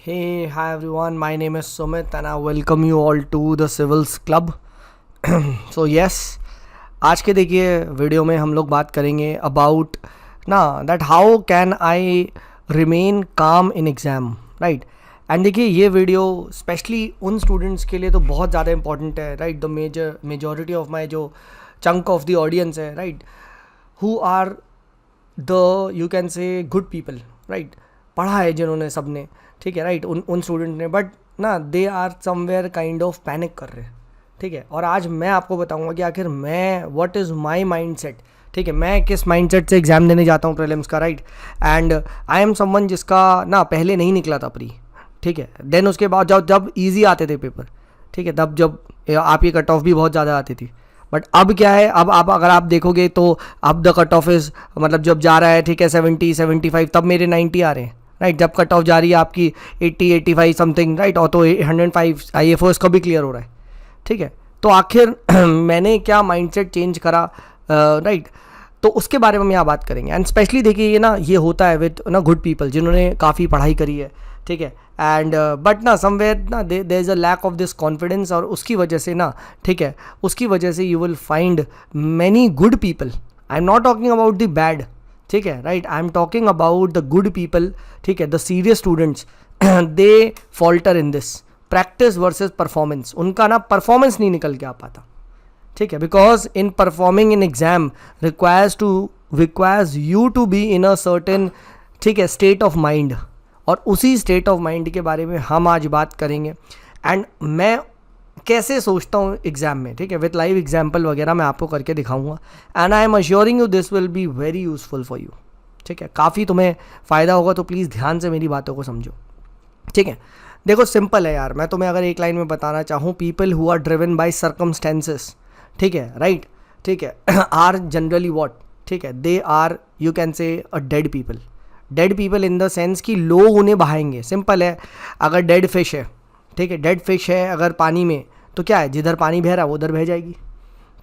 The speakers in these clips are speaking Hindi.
Hey, hi everyone. My name is Sumit and I welcome you all to the Civils Club. So yes, आज के देखिए वीडियो में हम लोग बात करेंगे अबाउट ना that how can I remain काम इन एग्ज़ाम, राइट। एंड देखिए ये वीडियो स्पेशली उन स्टूडेंट्स के लिए तो बहुत ज़्यादा इंपॉर्टेंट है, right. The majority of my जो चंक ऑफ द ऑडियंस है, right, who are the you can say good people, right. पढ़ा है जिन्होंने, सब ने, ठीक है, राइट, उन स्टूडेंट ने, बट ना they are somewhere kind of panic कर रहे हैं, ठीक है। और आज मैं आपको बताऊंगा कि आखिर मैं व्हाट इज़ माय माइंडसेट, ठीक है, मैं किस माइंडसेट से एग्ज़ाम देने जाता हूँ प्रीलिम्स का, right. And I am someone जिसका ना पहले नहीं निकला था प्री, ठीक है। देन उसके बाद जब जब ईजी आते थे पेपर, ठीक है, तब जब आपकी कट ऑफ भी बहुत ज़्यादा आती थी। बट अब क्या है, अब आप अगर आप देखोगे तो अब द कट ऑफ इज़ मतलब जब जा रहा है, ठीक है, 70-75, तब मेरे 90 आ रहे हैं, राइट। जब कट ऑफ जा रही है आपकी 80-85 समथिंग, राइट, और तो 105 IFOS का भी क्लियर हो रहा है, ठीक है। तो आखिर मैंने क्या माइंडसेट चेंज करा, राइट, तो उसके बारे में हम यहाँ बात करेंगे। एंड स्पेशली देखिए ये ना ये होता है विद ना गुड पीपल जिन्होंने काफ़ी पढ़ाई करी है, ठीक है। एंड बट ना समवेयर ना there is a lack of this confidence, और उसकी वजह से ना, ठीक है, उसकी वजह से you will find many good people. I am not talking about the bad, ठीक है, right, I am talking about the good people, ठीक है, the serious students. They falter in this practice versus performance. उनका ना परफॉर्मेंस नहीं निकल के आ पाता, ठीक है, because in performing in exam requires you to be in a certain, ठीक है, स्टेट ऑफ माइंड। और उसी स्टेट ऑफ माइंड के बारे में हम आज बात करेंगे। एंड मैं कैसे सोचता हूँ एग्जाम में, ठीक है, विथ लाइव एग्जाम्पल वगैरह मैं आपको करके दिखाऊंगा। And I am assuring you this will be very useful for you, ठीक है, काफ़ी तुम्हें फ़ायदा होगा। तो प्लीज़ ध्यान से मेरी बातों को समझो, ठीक है। देखो सिंपल है यार, मैं तुम्हें अगर एक लाइन में बताना चाहूँ, people who are driven by circumstances, ठीक है, राइट, ठीक है, आर जनरली वॉट, ठीक है, they are you can say a dead people. Dead people in the sense कि लोग उन्हें बहाएंगे। सिंपल है, अगर डेड फिश है, ठीक है, डेड फिश है अगर पानी में, तो क्या है, जिधर पानी बह रहा है वो उधर बह जाएगी।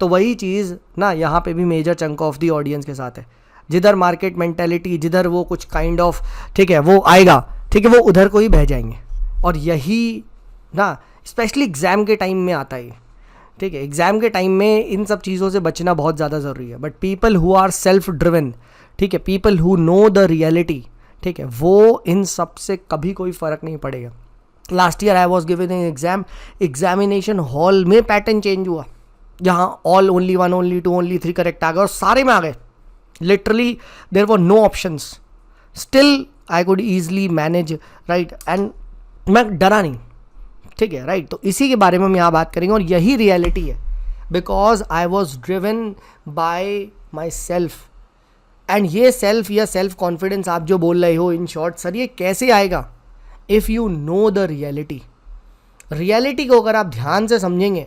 तो वही चीज़ ना यहाँ पे भी major chunk of the audience के साथ है। जिधर मार्केट मेंटेलिटी, जिधर वो कुछ काइंड ऑफ, ठीक है, वो आएगा, ठीक है, वो उधर को ही बह जाएंगे। और यही ना स्पेशली एग्ज़ाम के टाइम में आता है, ठीक है। एग्ज़ाम के टाइम में इन सब चीज़ों से बचना बहुत ज़्यादा ज़रूरी है। But people who are self driven, ठीक है, people who know the reality, ठीक है, वो इन सब से कभी कोई फ़र्क नहीं पड़ेगा। Last year I was given in examination hall में पैटर्न चेंज हुआ, जहाँ all only 1 only 2 only 3 correct आ गए और सारे में आ गए। Literally there were no options, still I could easily manage, right. And मैं डरा नहीं, ठीक है, राइट। तो इसी के बारे में हम यहाँ बात करेंगे और यही रियलिटी है, because I was driven by my self. And ये सेल्फ या सेल्फ कॉन्फिडेंस आप जो बोल रहे हो, इन शॉर्ट सर, ये कैसे आएगा? If you know the reality को अगर आप ध्यान से समझेंगे,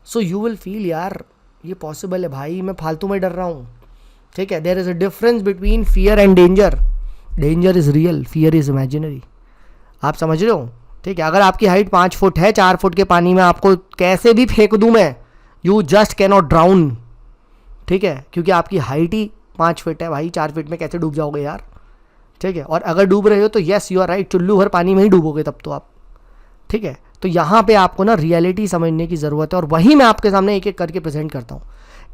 सो यू विल फील यार ये पॉसिबल है भाई, मैं फालतू में डर रहा हूँ, ठीक है। There is a difference between fear and danger. Danger is real, fear is imaginary. आप समझ रहे हो, ठीक है। अगर आपकी हाइट 5 फुट है, 4 फुट के पानी में आपको कैसे भी फेंक दूँ मैं, यू जस्ट कैनॉट ड्राउन, ठीक है, क्योंकि आपकी हाइट ही 5 फीट है भाई। 4 फीट में कैसे डूब जाओगे यार, ठीक है। और अगर डूब रहे हो तो यस यू आर राइट, चुल्लू भर पानी में ही डूबोगे तब तो आप, ठीक है। तो यहाँ पे आपको ना रियलिटी समझने की ज़रूरत है, और वही मैं आपके सामने एक एक करके प्रेजेंट करता हूँ।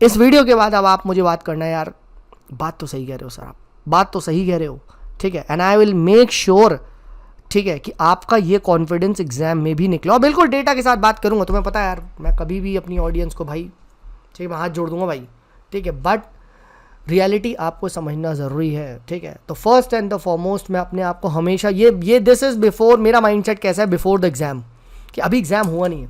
इस वीडियो के बाद अब आप मुझे बात करना है यार, बात तो सही कह रहे हो सर, आप बात तो सही कह रहे हो, ठीक है। And I will make sure, ठीक है, कि आपका ये कॉन्फिडेंस एग्जाम में भी निकला। और बिल्कुल डेटा के साथ बात करूँगा, तुम्हें पता है यार, मैं कभी भी अपनी ऑडियंस को भाई, ठीक है, मैं हाथ जोड़ दूंगा भाई, ठीक है। बट रियलिटी आपको समझना ज़रूरी है, ठीक है। तो फर्स्ट एंड द फॉरमोस्ट मैं अपने आप को हमेशा ये दिस इज़ बिफोर, मेरा माइंडसेट कैसा है बिफोर द एग्ज़ाम, कि अभी एग्ज़ाम हुआ नहीं है,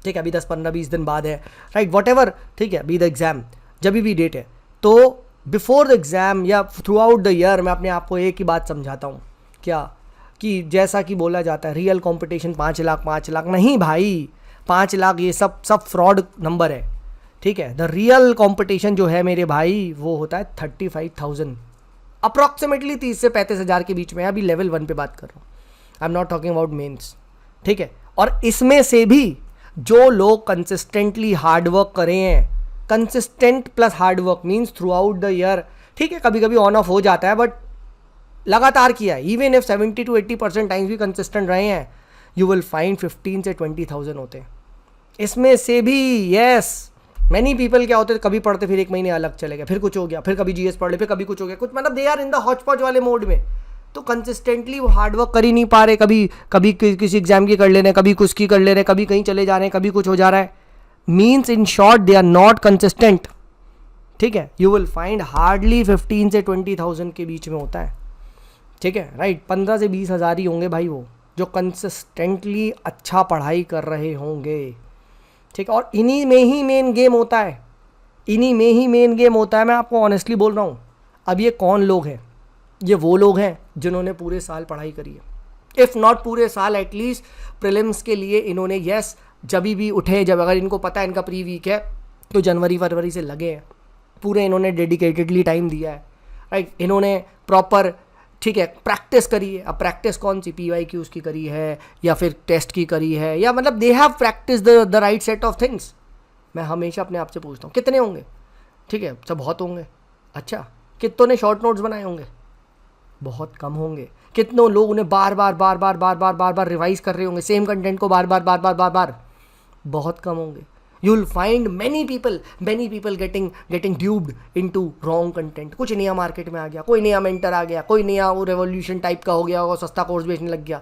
ठीक है, अभी 10-15-20 दिन बाद है, राइट, वॉट एवर, ठीक है, अभी द एग्ज़ाम जब भी डेट है, तो बिफोर द एग्ज़ाम या थ्रू आउट द ईयर मैं अपने आप को एक ही बात समझाता हूँ, क्या, कि जैसा कि बोला जाता है रियल कंपटीशन 5 लाख नहीं भाई, 5 लाख ये सब फ्रॉड नंबर है, ठीक है। द रियल कंपटीशन जो है मेरे भाई वो होता है 35,000, अप्रॉक्सीमेटली 30 से 35,000 के बीच में। अभी लेवल 1 पे बात कर रहा हूँ, I am not talking about mains, ठीक है। और इसमें से भी जो लोग कंसिस्टेंटली हार्डवर्क करें हैं, consistent plus hard work means through out the year, ठीक है, कभी कभी ऑन ऑफ हो जाता है, बट लगातार किया है, इवन इफ 70 to 80% टाइम्स भी कंसिस्टेंट रहे हैं, यू विल फाइंड 15 से 20,000 होते हैं। इसमें से भी यस मैनी पीपल क्या होते हैं, कभी पढ़ते फिर एक महीने अलग चले गए, फिर कुछ हो गया, फिर कभी जीएस पढ़ ले, फिर कभी कुछ हो गया, कुछ मतलब they are in the hotch potch वाले मोड में। तो कंसिस्टेंटली वो हार्डवर्क कर ही नहीं पा रहे, कभी कभी किसी एग्जाम की कर ले रहे हैं, कभी कुछ की कर ले रहे हैं, कभी कहीं चले जा रहे हैं, कभी कुछ हो जा रहा है। Means in short they are not consistent. ठीक है, यू विल फाइंड हार्डली 15 से 20,000 के बीच में होता है। ठीक है, राइट, 15 से 20,000 ही होंगे भाई वो जो कंसिस्टेंटली अच्छा पढ़ाई कर रहे होंगे। ठीक है, और इन्हीं में ही मेन गेम होता है, इन्हीं में ही मेन गेम होता है। मैं आपको ऑनेस्टली बोल रहा हूँ। अब ये कौन लोग हैं? ये वो लोग हैं जिन्होंने पूरे साल पढ़ाई करी है, इफ़ नॉट पूरे साल एटलीस्ट प्रीलिम्स के लिए इन्होंने यस जब भी उठे, जब अगर इनको पता है इनका प्री वीक है तो जनवरी फरवरी से लगे हैं, पूरे इन्होंने डेडिकेटेडली टाइम दिया है। राइट, इन्होंने प्रॉपर ठीक है प्रैक्टिस करी है। अब प्रैक्टिस कौन सी, PYQs की करी है या फिर टेस्ट की करी है, या मतलब they have practice the right set of things. मैं हमेशा अपने आप से पूछता हूँ कितने होंगे? ठीक है, सब बहुत होंगे। अच्छा, कितनों ने शॉर्ट नोट्स बनाए होंगे? बहुत कम होंगे। कितनों लोग उन्हें बार बार रिवाइज कर रहे होंगे सेम कंटेंट को बार बार? बहुत कम होंगे। You will find many people getting duped into wrong content. कुछ नया मार्केट में आ गया, कोई नया मेंटर आ गया, कोई नया वो रेवोल्यूशन टाइप का हो गया और सस्ता कोर्स बेचने लग गया।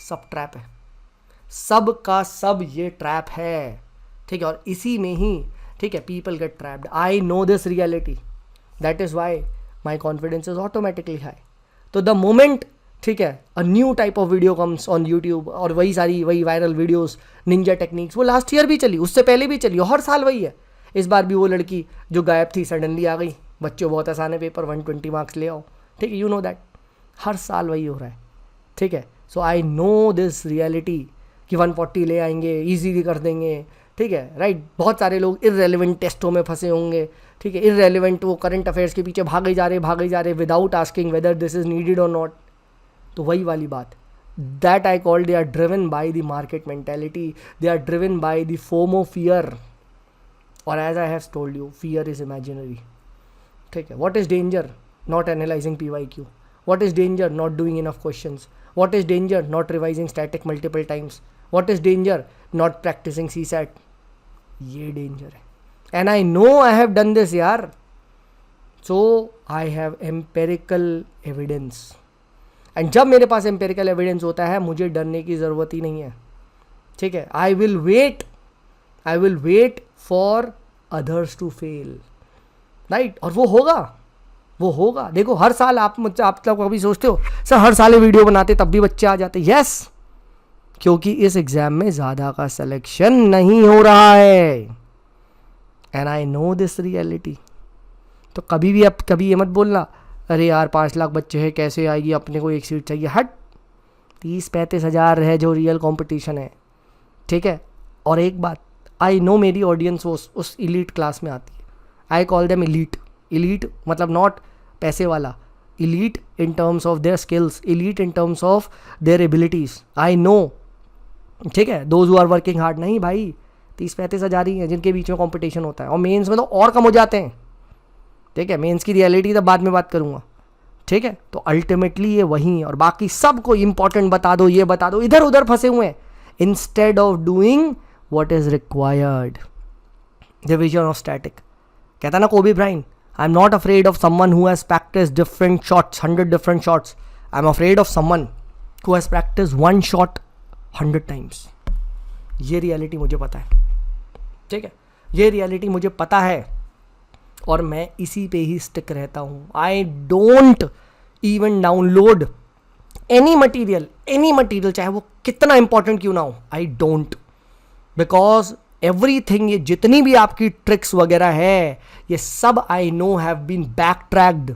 सब ट्रैप है, सब का सब ये ट्रैप है। ठीक है, और इसी में ही ठीक है people get trapped. I know this reality, that is why my confidence is automatically high. तो द मोमेंट ठीक है a new type of video comes on YouTube, और वही वायरल वीडियोस, निंजा टेक्निक्स, वो लास्ट ईयर भी चली, उससे पहले भी चली, हर साल वही है। इस बार भी वो लड़की जो गायब थी सडनली आ गई, बच्चों बहुत आसान है पेपर, 120 मार्क्स ले आओ। ठीक है, यू नो दैट हर साल वही हो रहा है। ठीक है, so I no this reality कि 140 ले आएंगे, ईजीली कर देंगे। ठीक है, राइट, बहुत सारे लोग इररेलेवेंट टेस्टों में फंसे होंगे। ठीक है, इररेलेवेंट वो करंट अफेयर्स के पीछे भागे जा रहे without asking whether this is needed और नॉट। तो वही वाली बात, that I call they are driven by the market mentality, they are driven by the FOMO fear. और as I have told you, fear is imaginary. ठीक है, what is danger? Not analysing PYQ। What is danger? Not doing enough questions. What is danger? Not revising static multiple times. What is danger? Not practising CSAT। ये डेंजर है, and I know I have done this यार। So I have empirical evidence, and जब मेरे पास एम्पेरिकल एविडेंस होता है मुझे डरने की ज़रूरत ही नहीं है। ठीक है, I will wait for others to fail. Right, और वो होगा। देखो हर साल आप लोग कभी सोचते हो सर हर साल ये वीडियो बनाते तब भी बच्चे आ जाते? यस, क्योंकि इस एग्जाम में ज़्यादा का सिलेक्शन नहीं हो रहा है, and I no this reality. तो कभी ये मत बोलना अरे यार 5 लाख बच्चे हैं कैसे आएगी, अपने को एक सीट चाहिए। हट, 30-35 हज़ार है जो रियल कंपटीशन है। ठीक है, और एक बात, आई नो मेरी ऑडियंस उस इलीट क्लास में आती है। आई कॉल देम इलीट मतलब नॉट पैसे वाला, elite in terms of their skills, elite in terms of their abilities. I know, ठीक है, those who are working hard. नहीं भाई, 30-35 हज़ार ही हैं जिनके बीच में कंपटीशन होता है, और मेंस में तो और कम हो जाते हैं। ठीक है, मेंस की रियलिटी तो बाद में बात करूँगा। ठीक है, तो अल्टीमेटली ये वही है, और बाकी सबको इंपॉर्टेंट बता दो, ये बता दो, इधर उधर फंसे हुए हैं, instead of doing what is required. Division of static कहता ना Kobe Bryant, I am not afraid of someone who has practice different shots, 100 different shots. I am afraid of someone who has practice 1 shot 100 times. ये रियलिटी मुझे पता है। ठीक है, ये रियलिटी मुझे पता है, और मैं इसी पे ही स्टिक रहता हूँ। आई don't even download any material चाहे वो कितना इंपॉर्टेंट क्यों ना हो। आई डोंट, बिकॉज एवरीथिंग, ये जितनी भी आपकी ट्रिक्स वगैरह है ये सब I know have been back tracked.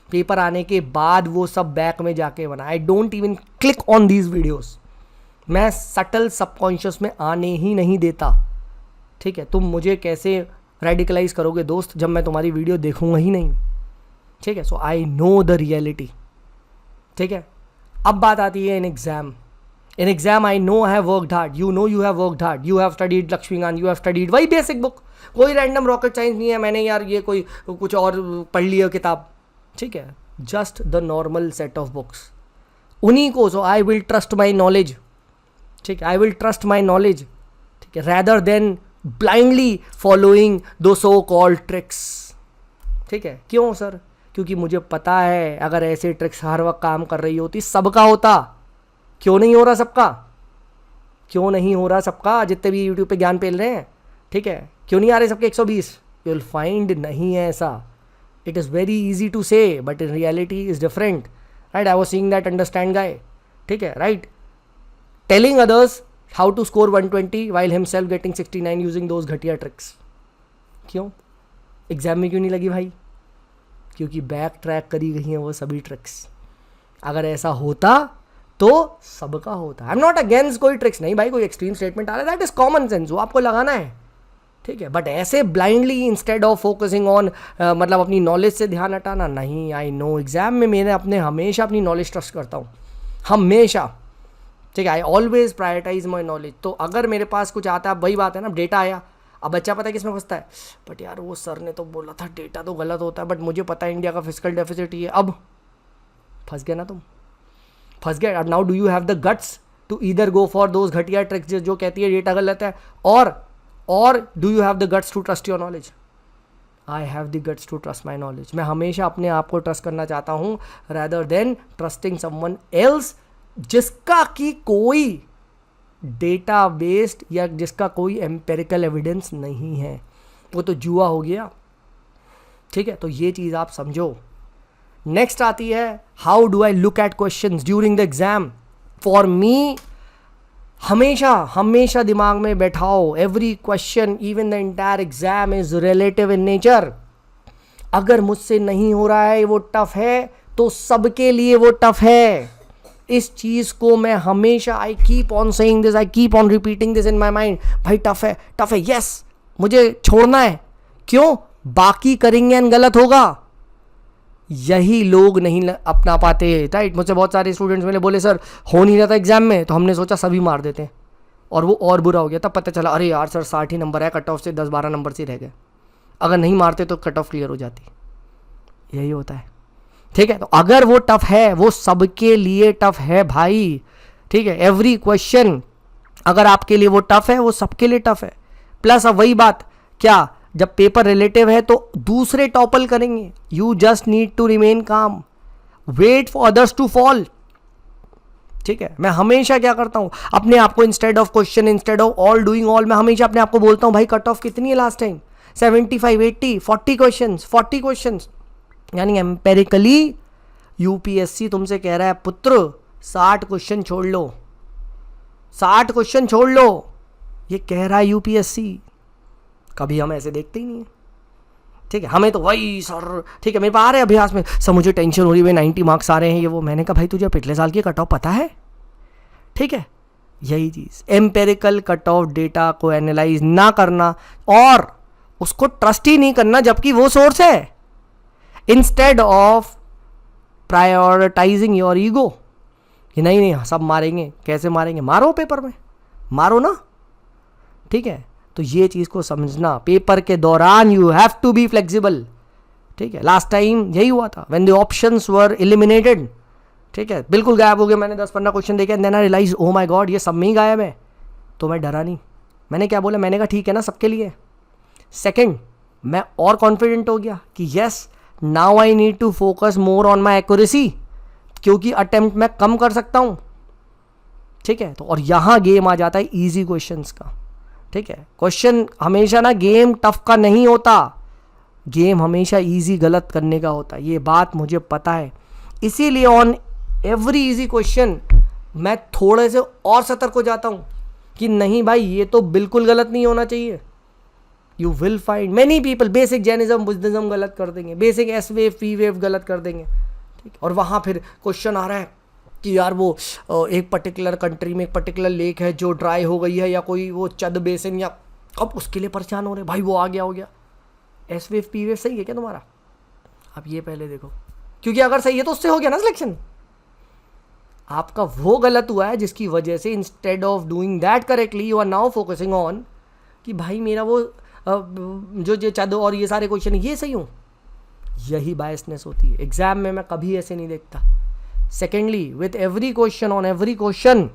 Paper आने के बाद वो सब बैक में जाके बना। I don't even click on these videos. मैं सटल सबकॉन्शियस में आने ही नहीं देता। ठीक है, तुम मुझे कैसे रेडिकलाइज करोगे दोस्त जब मैं तुम्हारी वीडियो देखूंगा ही नहीं। ठीक है, so I know the reality. ठीक है, अब बात आती है in exam I know I have worked hard, you know you have worked hard, you have studied Laxmikanth, you have studied वही बेसिक बुक, कोई रैंडम रॉकेट साइंस नहीं है, मैंने यार ये कोई कुछ और पढ़ लिया किताब। ठीक है, just the normal set of books, उन्हीं को. So I will trust my knowledge, ठीक है, I will trust my knowledge, ठीक है, रैदर देन ब्लाइंडली फॉलोइंग दो सो कॉल्ड ट्रिक्स. ठीक है, क्यों सर? क्योंकि मुझे पता है अगर ऐसे ट्रिक्स हर वक्त काम कर रही होती सबका होता. क्यों नहीं हो रहा सबका? क्यों नहीं हो रहा सबका? जितने भी यूट्यूब पे ज्ञान पेल रहे हैं, ठीक है, क्यों नहीं आ रहे सबके 120? यू विल फाइंड नहीं है ऐसा. It is very easy to say but in reality is different, right? I was seeing that understand guy, ठीक है, right, telling others how to score 120 while himself getting 69 using those घटिया ट्रिक्स. क्यों? एग्जाम में क्यों नहीं लगी भाई? क्योंकि बैक ट्रैक करी गई हैं वो सभी ट्रिक्स. अगर ऐसा होता तो सबका होता. आई एम नॉट अगेंस्ट कोई ट्रिक्स, नहीं भाई, कोई एक्सट्रीम स्टेटमेंट आ रहा है, दैट इज कॉमन सेंस, वो आपको लगाना है, ठीक है, बट ऐसे blindly instead of focusing on मतलब अपनी नॉलेज से ध्यान हटाना नहीं. आई नो एग्जाम में मैंने हमेशा अपनी नॉलेज ट्रस्ट करता हूँ, हमेशा, ठीक है, I always prioritise my knowledge. तो अगर मेरे पास कुछ आता है, वही बात है ना, डेटा आया, अब बच्चा पता है किसमें फंसता है, बट यार वो सर ने तो बोला था डेटा तो गलत होता है, बट मुझे पता है इंडिया का फिजिकल डेफिसिट ही है. अब फंस गया ना तुम, फंस गया. Now do you have the guts to either go for those घटिया ट्रिक्स जो कहती है डेटा गलत है, और do you have the guts to trust your knowledge? I have the guts to trust my knowledge. मैं हमेशा अपने आप को ट्रस्ट करना चाहता हूँ rather than trusting someone else जिसका कि कोई डेटा बेस्ड या जिसका कोई एम्पेरिकल एविडेंस नहीं है. वो तो जुआ हो गया, ठीक है. तो ये चीज़ आप समझो. नेक्स्ट आती है how do I look at questions during the exam. For me हमेशा दिमाग में बैठाओ, every question even the entire exam is relative in nature. अगर मुझसे नहीं हो रहा है, वो टफ है, तो सबके लिए वो टफ है. इस चीज़ को मैं हमेशा, I keep on saying this, I keep on repeating this in my mind. भाई टफ है, टफ है, यस, मुझे छोड़ना है. क्यों? बाकी करेंगे एंड गलत होगा. यही लोग नहीं अपना पाते, राइट. मुझसे बहुत सारे स्टूडेंट्स मेरे बोले सर हो नहीं रहा था एग्जाम में, तो हमने सोचा सभी मार देते हैं, और वो और बुरा हो गया. तब पता चला अरे यार सर 60 ही नंबर है, कट ऑफ से 10-12 नंबर से रह गए. अगर नहीं मारते तो कट ऑफ क्लियर हो जाती. यही होता है, ठीक है. तो अगर वो टफ है, वो सबके लिए टफ है भाई, ठीक है. एवरी क्वेश्चन अगर आपके लिए वो टफ है, वो सबके लिए टफ है. प्लस अब वही बात, क्या जब पेपर रिलेटिव है तो दूसरे टॉपल करेंगे. You just need to remain calm, wait for others to fall, ठीक है. मैं हमेशा क्या करता हूं, अपने आप को instead of question, instead of all doing all, मैं हमेशा अपने आप को बोलता हूं भाई कट ऑफ कितनी है लास्ट टाइम, 75, 80, 40 क्वेश्चन. यानी एम्पेरिकली यूपीएससी तुमसे कह रहा है पुत्र 60 क्वेश्चन छोड़ लो, 60 क्वेश्चन छोड़ लो, ये कह रहा है यूपीएससी. कभी हम ऐसे देखते ही नहीं है, ठीक है. हमें तो वही सर, ठीक है, मेरे पास आ रहे हैं अभ्यास में, सर मुझे टेंशन हो रही है, 90 मार्क्स आ रहे हैं, ये वो. मैंने कहा भाई तुझे पिछले साल की कट ऑफ पता है, ठीक है. यही चीज़, एम्पेरिकल कट ऑफ डेटा को एनालाइज ना करना और उसको ट्रस्ट ही नहीं करना जबकि वो सोर्स है. Instead of prioritising your ego कि नहीं सब मारेंगे, कैसे मारेंगे, मारो पेपर में, मारो ना, ठीक है. तो ये चीज़ को समझना, पेपर के दौरान you have to be flexible, ठीक है. लास्ट टाइम यही हुआ था, when the options were eliminated, ठीक है, बिल्कुल गायब हो गए. मैंने 10-15 क्वेश्चन देखे, then I realise oh my god ये सब में ही गायब है. तो मैं डरा नहीं. मैंने क्या बोला, मैंने कहा ठीक है ना सबके लिए. सेकेंड, मैं और कॉन्फिडेंट हो गया कि yes now I need to focus more on my accuracy, क्योंकि अटेम्प्ट मैं कम कर सकता हूँ, ठीक है. तो और यहाँ गेम आ जाता है ईजी क्वेश्चंस का, ठीक है. क्वेश्चन हमेशा ना गेम टफ का नहीं होता, गेम हमेशा ईजी गलत करने का होता है. ये बात मुझे पता है. इसीलिए ऑन एवरी ईजी क्वेश्चन मैं थोड़े से और सतर्क हो जाता हूँ कि नहीं भाई ये तो बिल्कुल गलत नहीं होना चाहिए. You will find many people basic Jainism Buddhism गलत कर देंगे, basic S wave P wave गलत कर देंगे, ठीक. और वहाँ फिर क्वेश्चन आ रहा है कि यार वो एक पर्टिकुलर कंट्री में एक पर्टिकुलर लेक है जो ड्राई हो गई है, या कोई वो चद बेसिन, या अब उसके लिए परेशान हो रहे भाई वो आ गया हो गया. एस वेव पी वेव सही है क्या तुम्हारा? अब ये पहले देखो, क्योंकि अगर सही है तो उससे हो गया ना सिलेक्शन. आपका वो गलत हुआ है जिसकी वजह से instead of doing that correctly you are now focusing on कि भाई मेरा वो जो चद और ये सारे क्वेश्चन ये सही हूँ, यही बायसनेस होती है। एग्जाम में मैं कभी ऐसे नहीं देखता। Secondly, with every question, on every question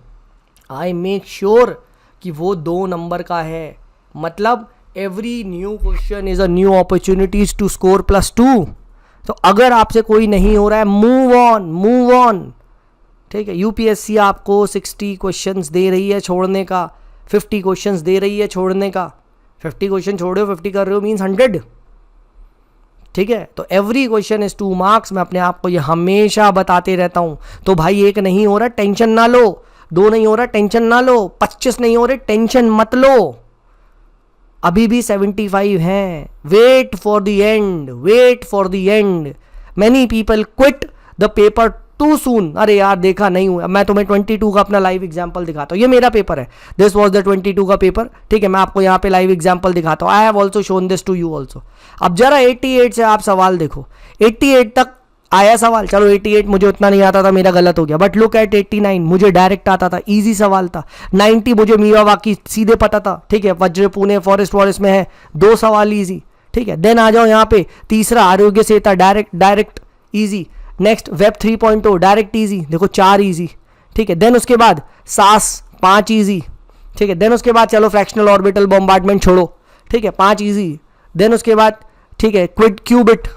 I make sure कि वो 2 नंबर का है। मतलब every new question is a new opportunities to score +2। तो अगर आपसे कोई नहीं हो रहा है, मूव ऑन। ठीक है, यूपीएससी आपको 60 क्वेश्चंस दे रही है छोड़ने का, 50 क्वेश्चंस दे रही है छोड़ने का। 50 क्वेश्चन छोड़ रहे हो, 50 कर रहे हो, मीन्स 100। ठीक है, तो एवरी क्वेश्चन इज 2 मार्क्स। मैं अपने आप को ये हमेशा बताते रहता हूं। तो भाई 1 नहीं हो रहा, टेंशन ना लो। 2 नहीं हो रहा, टेंशन ना लो। 25 नहीं हो रहे, टेंशन मत लो। अभी भी 75 हैं। Wait for the end, wait for the end. Many people quit the paper too soon. अरे यार देखा नहीं हुआ। मैं तुम्हें 22 का अपना लाइव एग्जाम्पल दिखाता हूँ। ये मेरा पेपर है, दिस वॉज द 22 का पेपर। ठीक है, मैं आपको यहाँ पे लाइव एग्जाम्पल दिखाता हूँ। I have also shown this to you also. अब जरा 88 से आप सवाल देखो। 88 तक आया सवाल, चलो 88 मुझे उतना नहीं आता था, मेरा गलत हो गया। बट लुक एट 89, मुझे डायरेक्ट आता था, इजी सवाल था। 90 मुझे मीवावाकी सीधे पता था। ठीक है, वज्र पुणे फॉरेस्ट में है, 2 सवाल इजी। ठीक है, देन आ जाओ यहाँ पे तीसरा आरोग्य सेता, direct easy. Next web 3.0 direct easy, देखो 4 इजी। ठीक है, देन उसके बाद सास 5 इजी। ठीक है, देन उसके बाद चलो फ्रैक्शनल ऑर्बिटल बॉम्बार्डमेंट छोड़ो। ठीक है, 5 इजी। देन उसके बाद ठीक है क्विड क्यूबिट,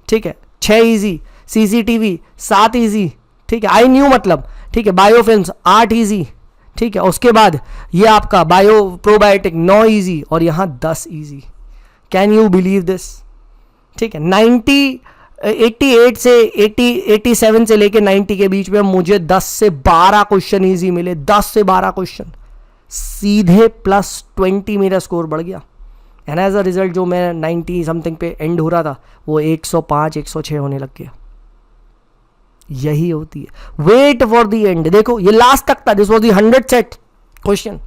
ठीक है 6 इजी। CCTV 7 easy. ठीक है, आई न्यू मतलब। ठीक है, बायोफिल्म्स 8 इजी। ठीक है, उसके बाद ये आपका बायो प्रोबायोटिक 9 इजी और यहाँ 10 easy. Can you believe this? ठीक है, 88 से 87 से लेके 90 के बीच में मुझे 10 से 12 क्वेश्चन इजी मिले। 10 से 12 क्वेश्चन सीधे +20 मेरा स्कोर बढ़ गया। एंड एज अ रिजल्ट जो मैं 90 समथिंग पे एंड हो रहा था वो 105 106 होने लग गया। यही होती है, वेट फॉर द एंड। देखो ये लास्ट तक था, this was the 100 set question.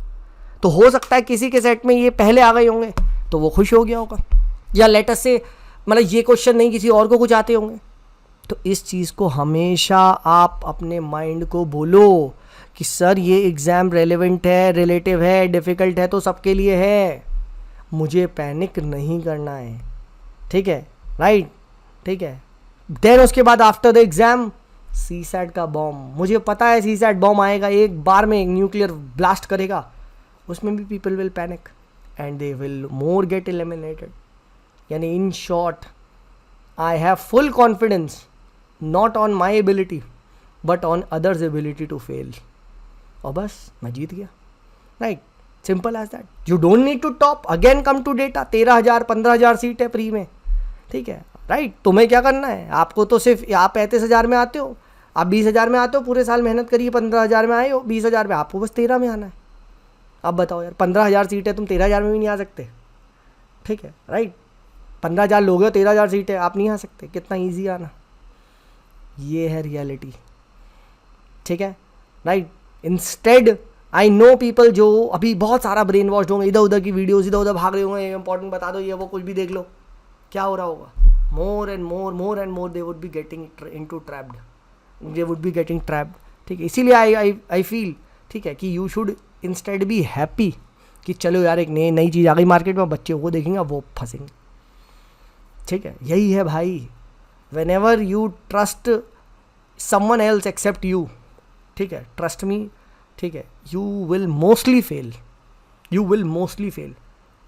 तो हो सकता है किसी के सेट में ये पहले आ गए होंगे तो वो खुश हो गया होगा, या लेटर से मतलब ये क्वेश्चन नहीं किसी और को कुछ आते होंगे। तो इस चीज़ को हमेशा आप अपने माइंड को बोलो कि सर ये एग्ज़ाम रेलेवेंट है, रिलेटिव है, डिफ़िकल्ट है तो सबके लिए है, मुझे पैनिक नहीं करना है। ठीक है, राइट। ठीक है, देन उसके बाद आफ्टर द एग्ज़ाम सीसैट का बॉम्ब। मुझे पता है सीसैट बॉम्ब आएगा, एक बार में न्यूक्लियर ब्लास्ट करेगा, उसमें भी people will panic and they will more get eliminated. यानी in short I have full confidence not on my ability but on others ability to fail. और बस मैं जीत गया, right. Simple as that. You don't need to top, again come to data. 13,000 15,000 seat है प्री में। ठीक है, राइट। तुम्हें क्या करना है, आपको तो सिर्फ आप 35,000 में आते हो, आप 20,000 में आते हो, पूरे साल मेहनत करिए, 15,000 में आए हो, 20,000 में, आपको बस 13 में आना है। अब बताओ यार, 15,000 सीट है, तुम 13,000 में भी नहीं आ सकते। ठीक है, राइट। 15,000 लोग हो, 13,000 सीट है, आप नहीं आ सकते। कितना ईजी आना, ये है रियलिटी। ठीक है, right. Instead I know people जो अभी बहुत सारा ब्रेन वॉश होंगे, इधर उधर की वीडियोस इधर उधर भाग रहे होंगे, इंपॉर्टेंट बता दो, ये वो कुछ भी देख लो, क्या हो रहा होगा। More and more they would be getting into trapped, they would be getting trapped. ठीक है, इसीलिए आई फील, ठीक है, कि you should instead be happy कि चलो यार एक नई चीज़ आ गई मार्केट में, बच्चे वो देखेंगे वो फंसेंगे। ठीक है, यही है भाई। Whenever you trust someone else except you, ठीक है, ट्रस्ट मी, ठीक है, you will mostly fail, you will mostly fail.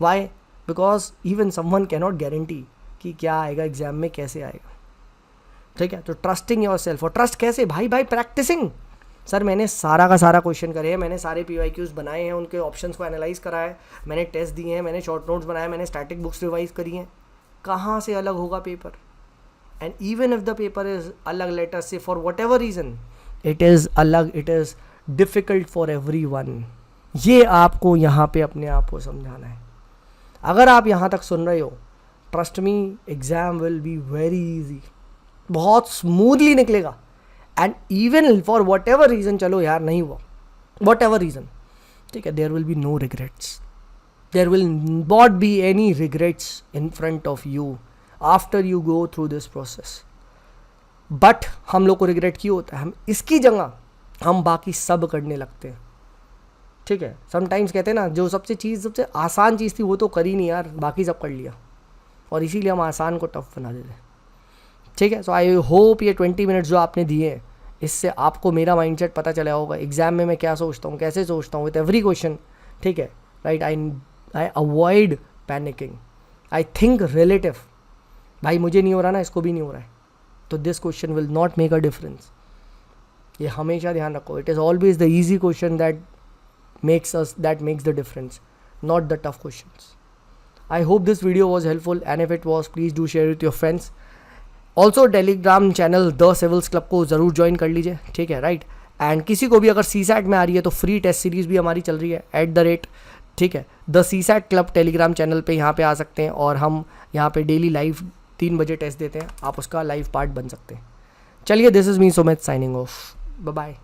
Why? Because even someone cannot guarantee कि क्या आएगा एग्जाम में, कैसे आएगा। ठीक है, तो ट्रस्टिंग योर सेल्फ। और ट्रस्ट कैसे भाई? प्रैक्टिसिंग। सर मैंने सारा का सारा क्वेश्चन करे हैं, मैंने सारे PYQs बनाए हैं, उनके ऑप्शंस को एनालाइज करा है, मैंने टेस्ट दिए हैं, मैंने शॉर्ट नोट्स बनाए, मैंने स्टैटिक बुक्स रिवाइज करी हैं। कहाँ से अलग होगा paper? And even if the paper is अलग, लेटर से for whatever reason it is अलग, it is difficult for everyone. ये आपको यहाँ पे अपने आप को समझाना है। अगर आप यहाँ तक सुन रहे हो, trust me, exam will be very easy, बहुत स्मूथली निकलेगा। And even for whatever reason, चलो यार नहीं हुआ, वट एवर रीज़न, ठीक है, there will be no regrets, there will not be any regrets in front of you after you go through this process. But हम लोग को रिग्रेट क्यों होता है? हम इसकी जगह हम बाकी सब करने लगते हैं। ठीक है, समटाइम्स कहते हैं ना, जो सबसे आसान चीज़ थी वो तो करी नहीं यार, बाकी सब कर लिया, और इसीलिए हम आसान को टफ बना देते हैं। ठीक है। सो आई होप ये 20 मिनट्स जो आपने दिए हैं इससे आपको मेरा माइंडसेट पता चला होगा एग्जाम में मैं क्या सोचता हूँ, कैसे सोचता हूँ विथ एवरी क्वेश्चन, ठीक है right. I avoid panicking, I think relative, भाई मुझे नहीं हो रहा ना, इसको भी नहीं हो रहा है, तो this question will not make a difference. ये हमेशा ध्यान रखो, it is always the easy question that makes the difference, not the tough questions. I hope this video was helpful and if it was please do share with your friends. Also Telegram channel the civils club को ज़रूर ज्वाइन कर लीजिए, ठीक है राइट। एंड किसी को भी अगर CSAT में आ रही है तो फ्री टेस्ट सीरीज़ भी हमारी चल रही है @ ठीक है the CSAT club Telegram channel पे यहाँ पे आ सकते हैं और हम यहाँ पे डेली लाइव 3 बजे टेस्ट देते हैं, आप उसका लाइव पार्ट बन सकते हैं। चलिए, this is me Sumit signing off, bye bye.